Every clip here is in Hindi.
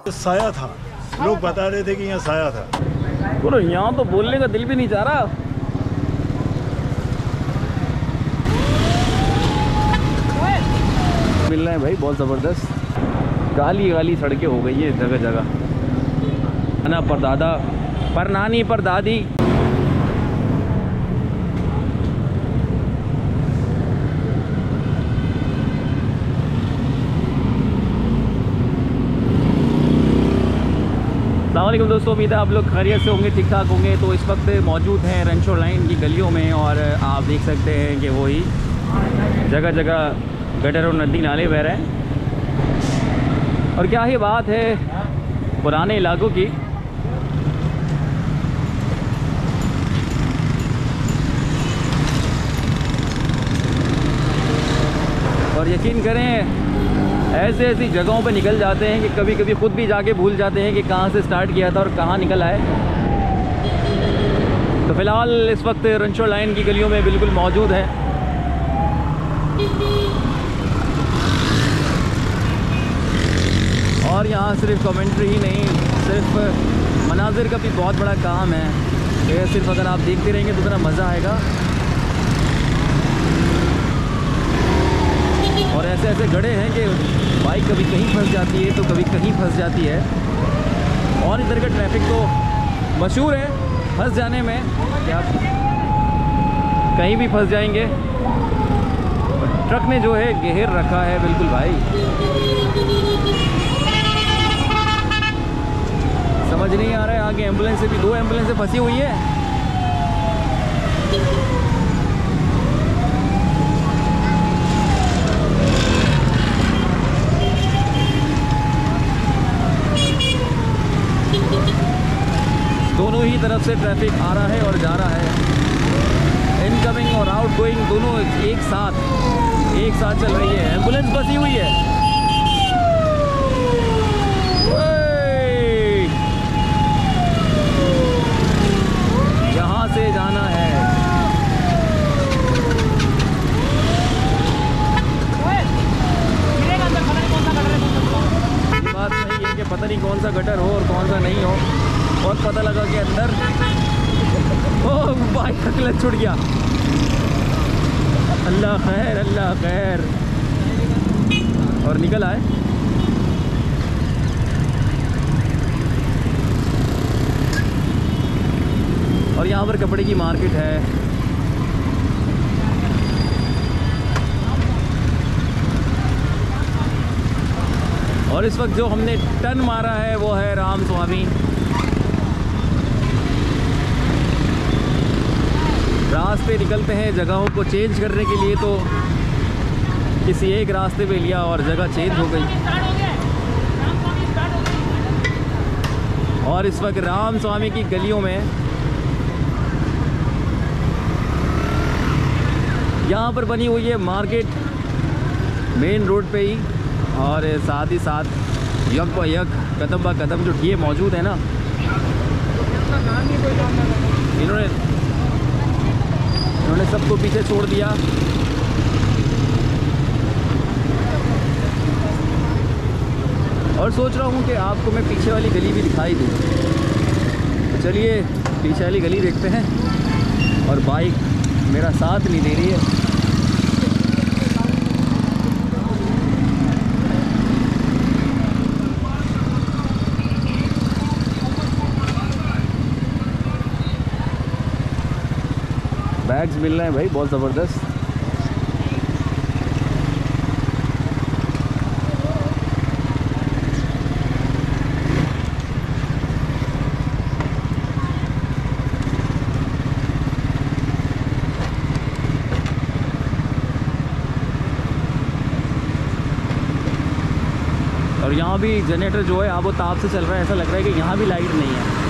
साया था, लोग बता रहे थे कि यहाँ साया था। बोलो यहाँ तो बोलने का दिल भी नहीं चाह रहा। मिल रहे हैं भाई बहुत ज़बरदस्त। गाली गाली सड़कें हो गई है जगह जगह, ना पर दादा पर नानी पर दादी। अस्सलामुअलैकुम दोस्तों, उम्मीद है आप लोग खैरियत से होंगे, ठीक ठाक होंगे। तो इस वक्त मौजूद हैं रेंशोर लाइन की गलियों में और आप देख सकते हैं कि वही जगह जगह गटर और नदी नाले बह रहे हैं। और क्या ही बात है पुराने इलाकों की। और यकीन करें ऐसे ऐसी जगहों पे निकल जाते हैं कि कभी कभी ख़ुद भी जाके भूल जाते हैं कि कहाँ से स्टार्ट किया था और कहाँ निकल आए। तो फ़िलहाल इस वक्त रेंशोर लाइन की गलियों में बिल्कुल मौजूद है। और यहाँ सिर्फ कमेंट्री ही नहीं, सिर्फ मनाजिर का भी बहुत बड़ा काम है। ये सिर्फ अगर आप देखते रहेंगे तो इतना मज़ा आएगा। और ऐसे ऐसे गड्ढे हैं कि बाइक कभी कहीं फंस जाती है तो कभी कहीं फंस जाती है। और इधर का ट्रैफिक तो मशहूर है फंस जाने में, क्या कहीं भी फंस जाएंगे। ट्रक ने जो है घेर रखा है बिल्कुल भाई, समझ नहीं आ रहा है। आगे एम्बुलेंस से भी 2 एम्बुलेंसें फंसी हुई है। दोनों ही तरफ से ट्रैफिक आ रहा है और जा रहा है। इनकमिंग और आउटगोइंग दोनों एक साथ चल रही है। एम्बुलेंस फंसी हुई है। यहाँ से जाना है। बात नहीं है कि पता नहीं कौन सा गटर हो और कौन सा नहीं हो। और पता लगा कि अंदर बाइक का क्लच छूट गया। अल्लाह खैर अल्लाह खैर। और निकल आए। और यहाँ पर कपड़े की मार्केट है। और इस वक्त जो हमने टर्न मारा है वो है राम स्वामी। रास्ते निकलते हैं जगहों को चेंज करने के लिए, तो किसी एक रास्ते पे लिया और जगह चेंज हो गई। और इस वक्त राम स्वामी की गलियों में यहाँ पर बनी हुई है मार्केट मेन रोड पे ही। और साथ ही साथ यक ब यक कदम ब कदम जो ठिए मौजूद है ना, इन्होंने सबको पीछे छोड़ दिया। और सोच रहा हूँ कि आपको मैं पीछे वाली गली भी दिखाई दूँ। तो चलिए पीछे वाली गली देखते हैं। और बाइक मेरा साथ नहीं दे रही है। बैग्स मिल रहे हैं भाई बहुत ज़बरदस्त। और यहाँ भी जनरेटर जो है आबो ताप से चल रहा है। ऐसा लग रहा है कि यहाँ भी लाइट नहीं है।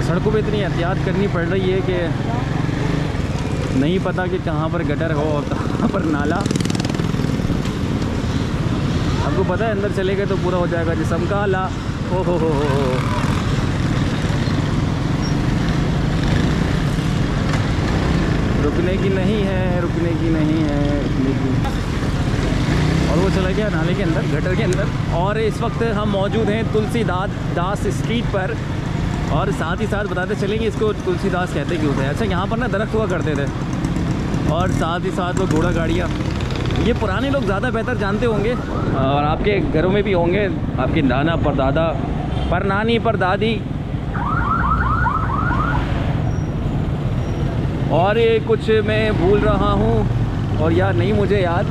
सड़कों पे इतनी एहतियात करनी पड़ रही है कि नहीं पता कि कहाँ पर गटर हो और कहाँ पर नाला। आपको पता है अंदर चले गए तो पूरा हो जाएगा जिसम का ला। ओ हो। रुकने की नहीं है, रुकने की नहीं है, रुकने की। और वो चला गया नाले के अंदर, गटर के अंदर। और इस वक्त हम मौजूद हैं तुलसीदास स्ट्रीट पर, और साथ ही साथ बताते चलेंगे इसको तुलसीदास कहते क्यों थे। अच्छा, यहाँ पर ना दरख्त हुआ करते थे, और साथ ही साथ वो घोड़ा गाड़ियाँ, ये पुराने लोग ज़्यादा बेहतर जानते होंगे, और आपके घरों में भी होंगे, आपके नाना परदादा, परनानी, परदादी। और ये कुछ मैं भूल रहा हूँ और या नहीं मुझे याद,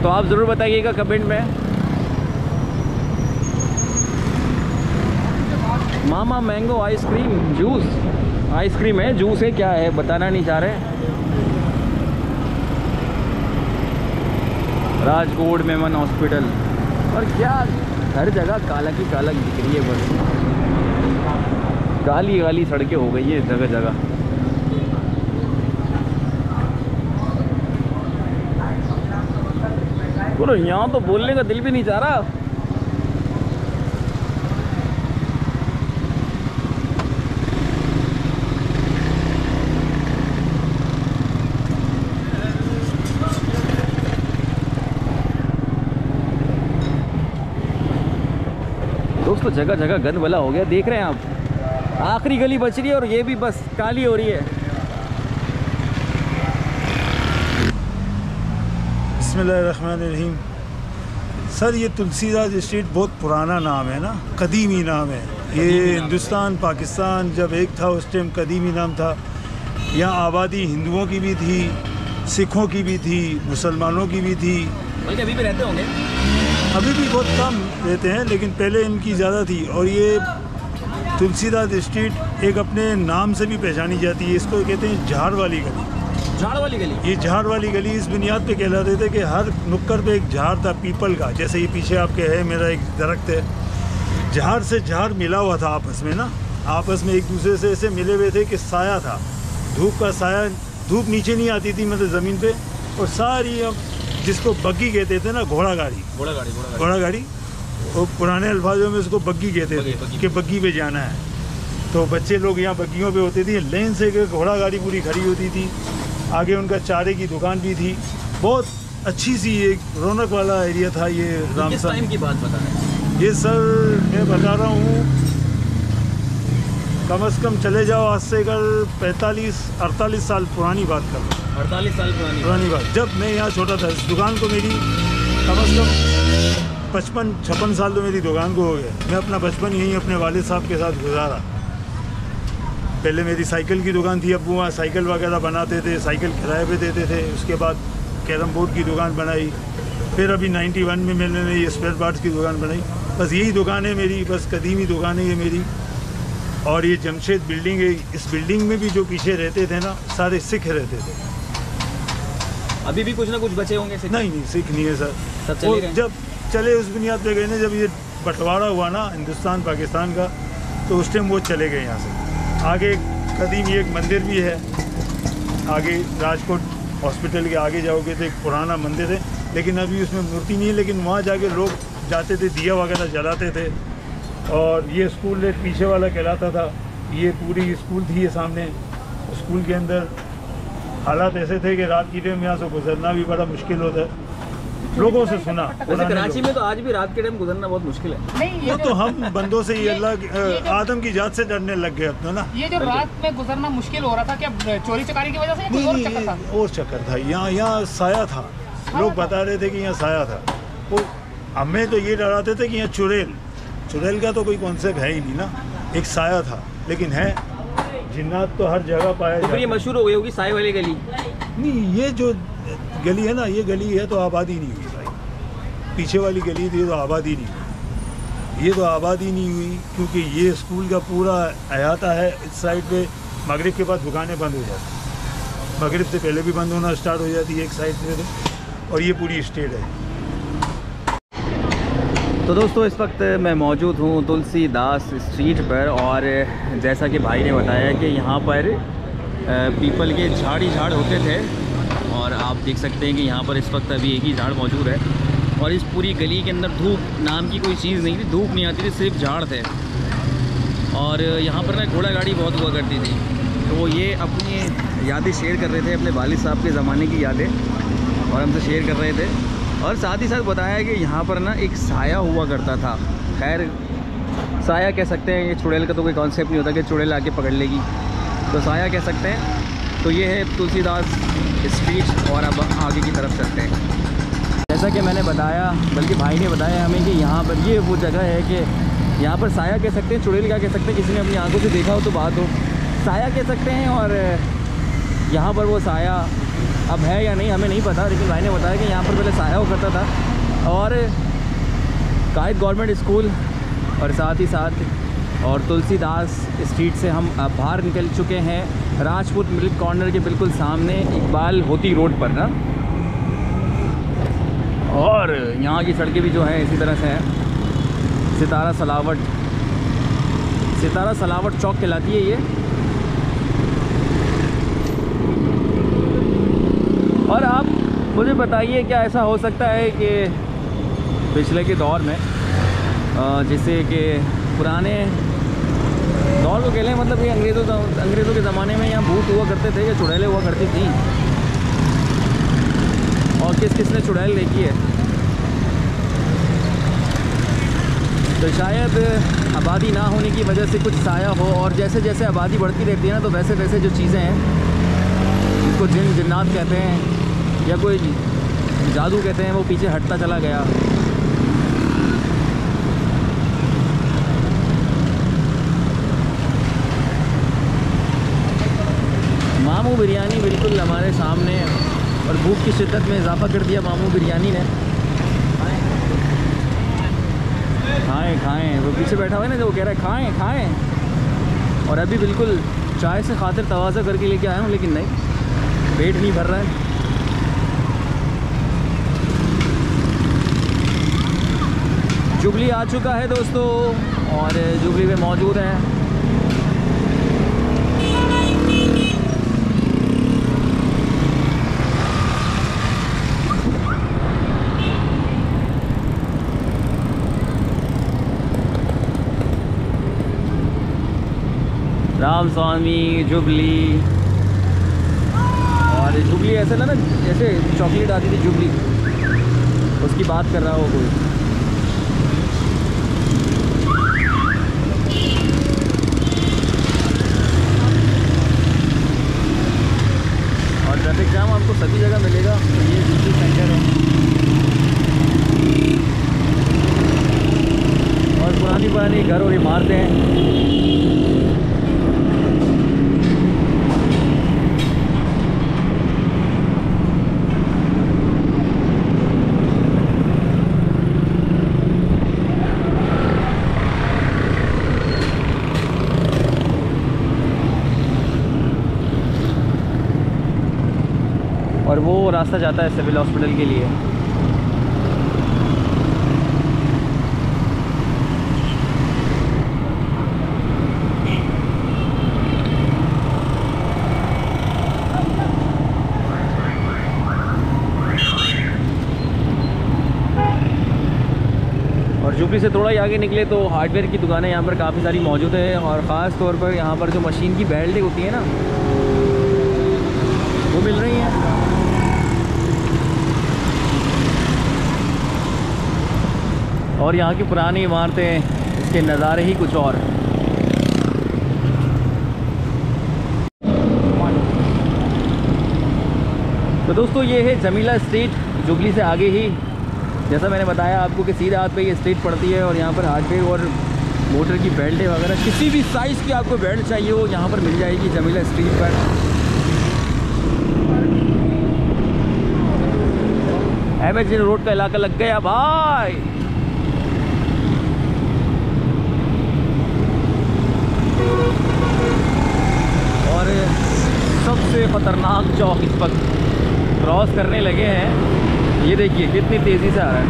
तो आप ज़रूर बताइएगा कमेंट में। मामा मैंगो आइसक्रीम जूस, आइसक्रीम है, जूस है, क्या है बताना नहीं चाह रहे। राजकोट मेमन हॉस्पिटल, और क्या हर जगह काला की काला दिख रही है, बस काली काली सड़कें हो गई है जगह जगह। बोलो, यहाँ तो बोलने का दिल भी नहीं चाह रहा। दोस्तों जगह जगह गंद वाला हो गया, देख रहे हैं आप। आखिरी गली बच रही है और ये भी बस काली हो रही है। बिस्मिल्लाहिर्रहमानिर्रहीम। सर, ये तुलसीदास स्ट्रीट बहुत पुराना नाम है ना, कदीमी नाम है। ये हिंदुस्तान पाकिस्तान जब एक था उस टाइम कदीमी नाम था। यहाँ आबादी हिंदुओं की भी थी, सिखों की भी थी, मुसलमानों की भी थी। बल्कि अभी भी रहते होंगे, अभी भी बहुत कम रहते हैं, लेकिन पहले इनकी ज़्यादा थी। और ये तुलसीदास स्ट्रीट एक अपने नाम से भी पहचानी जाती है, इसको कहते हैं झाड़ वाली गली। झाड़ वाली गली, ये झाड़ वाली गली इस बुनियाद पे कहलाते थे कि हर नुक्कड़ पे एक झाड़ था पीपल का, जैसे ये पीछे आपके है मेरा एक दरख्त है, झाड़ से झाड़ मिला हुआ था आपस में ना, आपस में एक दूसरे से ऐसे मिले हुए थे कि साया था, धूप का साया, धूप नीचे नहीं आती थी मतलब ज़मीन पे। और सारी अब जिसको बग्गी कहते थे ना, घोड़ा गाड़ी, वो पुराने अल्फाजों में उसको बग्गी कहते थे कि बग्गी पे जाना है। तो बच्चे लोग यहाँ बग्गियों पे होते थे, लेन से घोड़ा गाड़ी पूरी खड़ी होती थी। आगे उनका चारे की दुकान भी थी, बहुत अच्छी सी एक रौनक वाला एरिया था ये। किस टाइम की बात बता रहे हैं? ये सर मैं बता रहा हूँ, कम से कम चले जाओ आज से कल 45-48 साल पुरानी बात कर रहा हूँ। 48 साल पुरानी बात, जब मैं यहाँ छोटा था। इस दुकान को मेरी कम से कम 55-56 साल तो मेरी दुकान को हो गया। मैं अपना बचपन यहीं अपने वालिद साहब के साथ गुजारा। पहले मेरी साइकिल की दुकान थी, अब वहाँ साइकिल वगैरह बनाते थे, साइकिल किराए पे देते थे। उसके बाद कैरम बोर्ड की दुकान बनाई, फिर अभी 91 में मैंने ये स्पेयर पार्ट्स की दुकान बनाई। बस यही दुकान है मेरी, बस कदीमी दुकान है ये मेरी। और ये जमशेद बिल्डिंग है, इस बिल्डिंग में भी जो पीछे रहते थे ना, सारे सिख रहते थे। अभी भी कुछ ना कुछ बचे होंगे सिख? नहीं, सिख नहीं है सर, सब चले गए। जब चले उस बुनियाद पे गए ना, जब ये बंटवारा हुआ ना हिंदुस्तान पाकिस्तान का, तो उस टाइम वो चले गए यहाँ से। आगे कदीमी एक मंदिर भी है, आगे राजकोट हॉस्पिटल के आगे जाओगे तो एक पुराना मंदिर है, लेकिन अभी उसमें मूर्ति नहीं है। लेकिन वहाँ जाके लोग जाते थे, दिया वगैरह जलाते थे। और ये स्कूल एक पीछे वाला कहलाता था, ये पूरी स्कूल थी ये सामने। स्कूल के अंदर हालात ऐसे थे कि रात की टाइम यहाँ से गुजरना भी बड़ा मुश्किल होता है, लोगों से सुना। वैसे कराची में तो आज भी रात के टाइम गुजरना बहुत मुश्किल है। वो तो हम बंदों से ही अल्लाह आदम की जात से डरने लग गए अपना ना। ये जो रात में गुजरना मुश्किल हो रहा था, क्या चोरी चकारी की वजह से या कोई और चक्कर था? और चक्कर था, यहाँ साया था। लोग बता रहे थे कि यहाँ साया था। वो हमें तो ये डराते थे कि यहाँ चुड़ैल का तो कोई कॉन्सेप्ट है ही नहीं ना, एक साया था। लेकिन है, जिन्नात तो हर जगह पाया तो फिर ये मशहूर हो गई होगी साय वाली गली। नहीं, ये जो गली है ना, ये गली है तो आबादी नहीं हुई भाई। पीछे वाली गली थी तो आबादी नहीं हुई, ये तो आबादी नहीं हुई, क्योंकि ये स्कूल का पूरा अहाता है। इस साइड पे मगरिब के बाद दुकानें बंद हो जाती, मगरिब से पहले भी बंद होना स्टार्ट हो जाती है एक साइड पे तो। और ये पूरी स्टेट है। तो दोस्तों इस वक्त मैं मौजूद हूँ तुलसीदास स्ट्रीट पर, और जैसा कि भाई ने बताया कि यहाँ पर पीपल के झाड़ ही झाड़ होते थे, और आप देख सकते हैं कि यहाँ पर इस वक्त अभी एक ही झाड़ मौजूद है, और इस पूरी गली के अंदर धूप नाम की कोई चीज़ नहीं थी, धूप नहीं आती थी, सिर्फ झाड़ थे। और यहाँ पर ना घोड़ा गाड़ी बहुत हुआ करती थी। तो ये अपनी यादें शेयर कर रहे थे, अपने वालिद साहब के ज़माने की यादें, और हमसे शेयर कर रहे थे। और साथ ही साथ बताया कि यहाँ पर ना एक साया हुआ करता था। खैर साया कह सकते हैं, ये चुड़ैल का तो कोई कॉन्सेप्ट नहीं होता कि चुड़ैल आके पकड़ लेगी, तो साया कह सकते हैं। तो ये है तुलसीदास स्ट्रीट, और अब आगे की तरफ चलते हैं। जैसा कि मैंने बताया, बल्कि भाई ने बताया हमें कि यहाँ पर ये वो जगह है कि यहाँ पर साया कह सकते हैं, चुड़ैल क्या कह सकते हैं, किसी ने अपनी आंखों से देखा हो तो बात हो, साया कह सकते हैं। और यहाँ पर वो साया अब है या नहीं हमें नहीं पता, लेकिन भाई ने बताया कि यहाँ पर पहले साया हो करता था। और कायद गवर्नमेंट स्कूल और साथ ही साथ और तुलसीदास स्ट्रीट से हम बाहर निकल चुके हैं राजपूत मिल्क कॉर्नर के बिल्कुल सामने, इकबाल होती रोड पर ना। और यहाँ की सड़कें भी जो हैं इसी तरह से हैं। सितारा सलावट चौक कहलाती है ये। और आप मुझे बताइए क्या ऐसा हो सकता है कि पिछले के दौर में, जैसे कि पुराने दौर को कह लें, मतलब ये अंग्रेज़ों के ज़माने में यहाँ भूत हुआ करते थे या चुड़ैलें हुआ करती थी, और किसने चुड़ैल देखी है। तो शायद आबादी ना होने की वजह से कुछ साया हो, और जैसे जैसे आबादी बढ़ती रहती है ना, तो वैसे वैसे जो चीज़ें हैं जिसको जिन्नात कहते हैं या कोई जादू कहते हैं, वो पीछे हटता चला गया। मामू बिरयानी बिल्कुल हमारे सामने, और भूख की शिद्दत में इजाफा कर दिया मामू बिरयानी ने। खाएं, वो पीछे बैठा हुआ है ना, जो कह रहा है खाएं। और अभी बिल्कुल चाय से खातिर तवाज़ा करके लेके आया हूँ, लेकिन नहीं, पेट नहीं भर रहा है। जुबली आ चुका है दोस्तों, और जुबली में मौजूद है राम स्वामी जुबली। और जुबली ऐसे ना जैसे चॉकलेट आती थी जुबली, उसकी बात कर रहा हो कोई। और ट्रैफिक जाम आपको सभी जगह मिलेगा, तो ये जुबली सेंटर है। और पुरानी घर और इमारतें हैं। और वो रास्ता जाता है सिविल हॉस्पिटल के लिए। और जुबली से थोड़ा ही आगे निकले तो हार्डवेयर की दुकानें यहाँ पर काफ़ी सारी मौजूद है, और ख़ास तौर पर यहाँ पर जो मशीन की बेल्टें होती है ना, वो मिल रही हैं। और यहाँ की पुरानी इमारतें, इसके नज़ारे ही कुछ और। तो दोस्तों ये है जमीला स्ट्रीट, जुबली से आगे ही। जैसा मैंने बताया आपको कि सीधे हाथ पे ये स्ट्रीट पड़ती है, और यहाँ पर हार्डवेयर और मोटर की बेल्टें वगैरह किसी भी साइज़ की आपको बेल्ट चाहिए हो यहाँ पर मिल जाएगी जमीला स्ट्रीट पर। एमएच रोड का इलाका लग गया भाई। और सबसे ख़तरनाक चौक इस वक्त क्रॉस करने लगे हैं। ये देखिए कितनी तेज़ी से आ रहा है।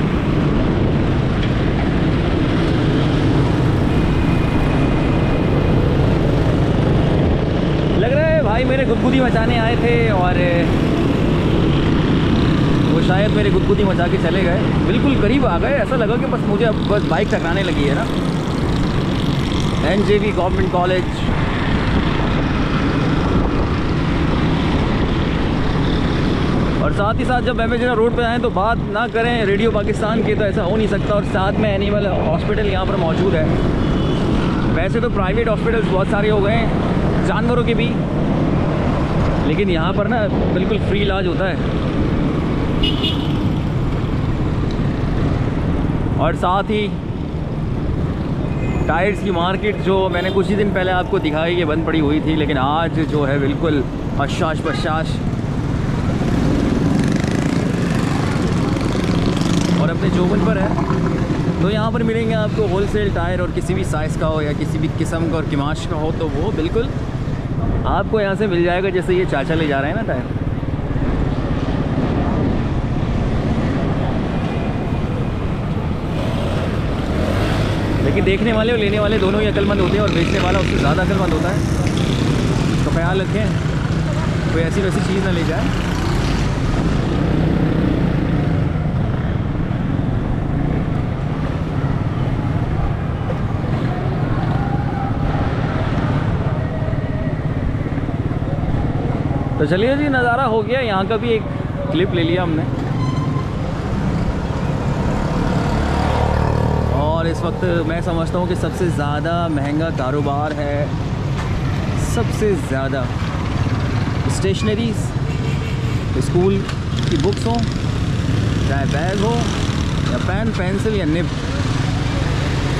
भाई मेरे गुदगुदी मचाने आए थे और वो शायद मेरे गुदगुदी मचा के चले गए, बिल्कुल करीब आ गए। ऐसा लगा कि मुझे अब बस बाइक टकराने लगी है ना। NJV गवर्नमेंट कॉलेज, और साथ ही साथ जब एमएजना रोड पे आएँ तो बात ना करें रेडियो पाकिस्तान की, तो ऐसा हो नहीं सकता। और साथ में एनिमल हॉस्पिटल यहाँ पर मौजूद है। वैसे तो प्राइवेट हॉस्पिटल्स बहुत सारे हो गए हैं जानवरों के भी, लेकिन यहाँ पर ना बिल्कुल फ्री इलाज होता है। और साथ ही टायर्स की मार्केट जो मैंने कुछ ही दिन पहले आपको दिखाई, ये बंद पड़ी हुई थी, लेकिन आज जो है बिल्कुल हशाश बशाश। और अपने जोबन पर है, तो यहाँ पर मिलेंगे आपको होलसेल टायर, और किसी भी साइज़ का हो या किसी भी किस्म का और किमाश का हो, तो वो बिल्कुल आपको यहाँ से मिल जाएगा। जैसे ये चाचा ले जा रहे हैं ना टायर। लेकिन देखने वाले और लेने वाले दोनों ही अक्लमंद होते हैं, और बेचने वाला उससे ज़्यादा अक्लमंद होता है। तो ख्याल रखें कोई ऐसी वैसी चीज़ ना ले जाए। तो चलिए जी, नज़ारा हो गया, यहाँ का भी एक क्लिप ले लिया हमने। और इस वक्त मैं समझता हूँ कि सबसे ज़्यादा महंगा कारोबार है, सबसे ज़्यादा स्टेशनरीज़, स्कूल की बुक्स हो, चाहे बैग हो या पेन पेंसिल या निब,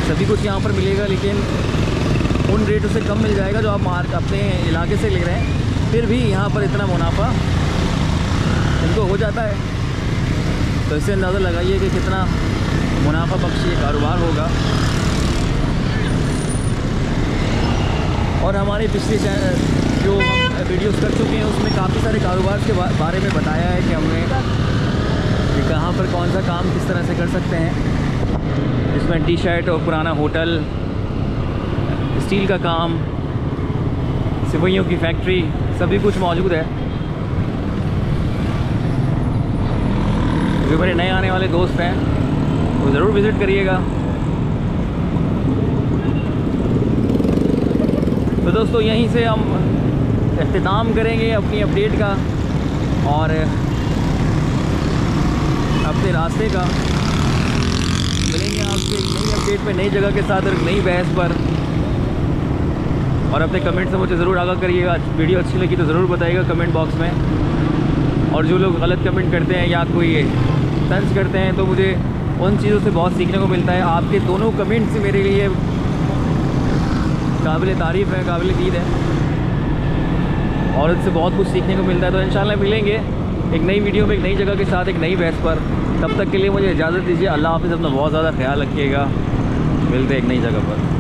सभी कुछ यहाँ पर मिलेगा। लेकिन उन रेटों से कम मिल जाएगा जो आप अपने इलाके से ले रहे हैं। फिर भी यहाँ पर इतना मुनाफा इनको हो जाता है, तो इससे अंदाज़ा लगाइए कि कितना मुनाफा बख्श ये कारोबार होगा। और हमारे पिछले जो हम वीडियोस कर चुके हैं उसमें काफ़ी सारे कारोबार के बारे में बताया है कि हमने कि कहाँ पर कौन सा काम किस तरह से कर सकते हैं, जिसमें टी शर्ट और पुराना होटल, स्टील का काम, सिवैयों की फैक्ट्री, सभी कुछ मौजूद है। जो मेरे नए आने वाले दोस्त हैं वो ज़रूर विज़िट करिएगा। तो दोस्तों यहीं से हम इख्तिताम करेंगे अपनी अपडेट का और अपने रास्ते का। मिलेंगे आपसे एक नई अपडेट पे, नई जगह के साथ और एक नई बहस पर। और अपने कमेंट से मुझे ज़रूर आगाह करिएगा। वीडियो अच्छी लगी तो ज़रूर बताइएगा कमेंट बॉक्स में। और जो लोग गलत कमेंट करते हैं या कोई तंज करते हैं तो मुझे उन चीज़ों से बहुत सीखने को मिलता है। आपके दोनों कमेंट्स मेरे लिए काबिल तारीफ़ है, काबिल दीद है, और इससे बहुत कुछ सीखने को मिलता है। तो इंशाल्लाह मिलेंगे एक नई वीडियो में, एक नई जगह के साथ, एक नई बहस पर। तब तक के लिए मुझे इजाज़त दीजिए। अल्लाह हाफ़िज़। अपना बहुत ज़्यादा ख्याल रखिएगा। मिलते हैं एक नई जगह पर।